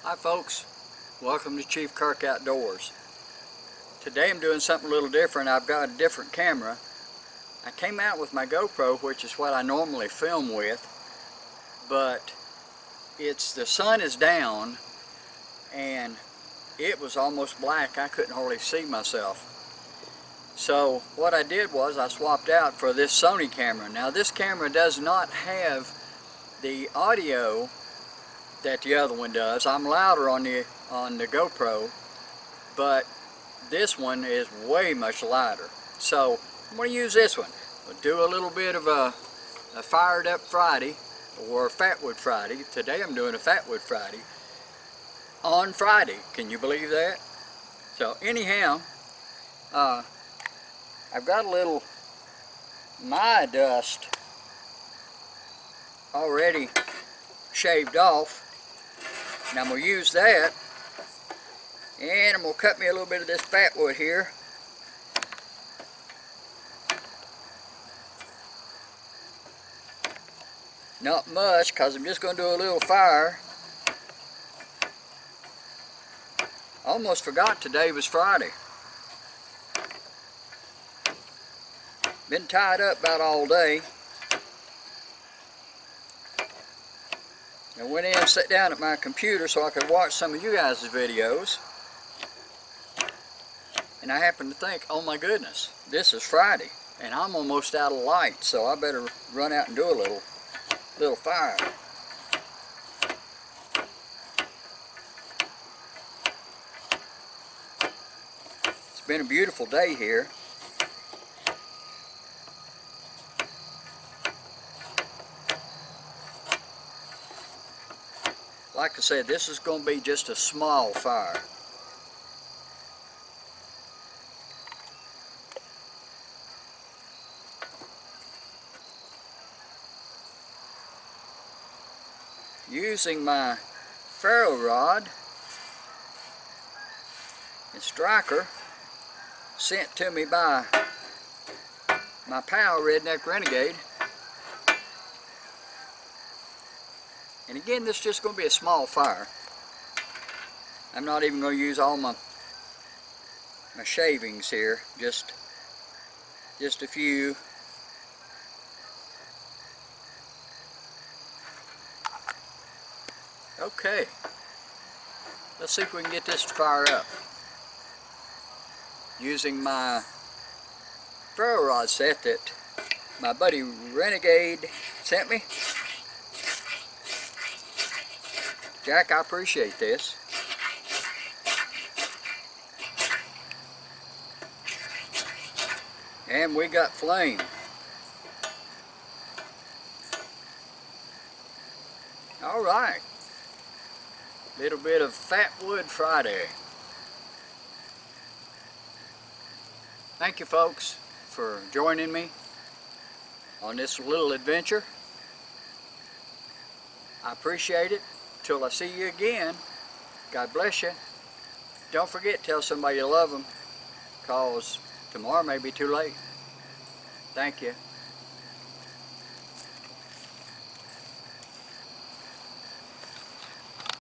Hi folks, welcome to Chiefkirk Outdoors. Today I'm doing something a little different. I've got a different camera. I came out with my GoPro, which is what I normally film with, but the sun is down and it was almost black. I couldn't hardly see myself. So what I did was I swapped out for this Sony camera. Now this camera does not have the audio that the other one does. I'm louder on the GoPro, but this one is way much louder. So I'm going to use this one. We'll do a little bit of a fired up Friday, or Fatwood Friday. Today I'm doing a Fatwood Friday on Friday. Can you believe that? So anyhow, I've got a little my dust already shaved off. Now I'm going to use that, and I'm going to cut me a little bit of this fatwood here. Not much, because I'm just going to do a little fire. Almost forgot today was Friday. Been tied up about all day. I went in and sat down at my computer so I could watch some of you guys' videos. And I happened to think, oh my goodness, this is Friday. And I'm almost out of light, so I better run out and do a little fire. It's been a beautiful day here. Like I said, this is going to be just a small fire. Using my ferro rod and striker sent to me by my pal Redneck Renegade. And again, this is just going to be a small fire. I'm not even going to use all my shavings here, just a few. Okay, let's see if we can get this to fire up. Using my ferro rod set that my buddy Renegade sent me. Jack, I appreciate this. And we got flame. All right. Little bit of Fatwood Friday. Thank you folks for joining me on this little adventure. I appreciate it. Till I see you again, God bless you. Don't forget, tell somebody you love them, because tomorrow may be too late. Thank you.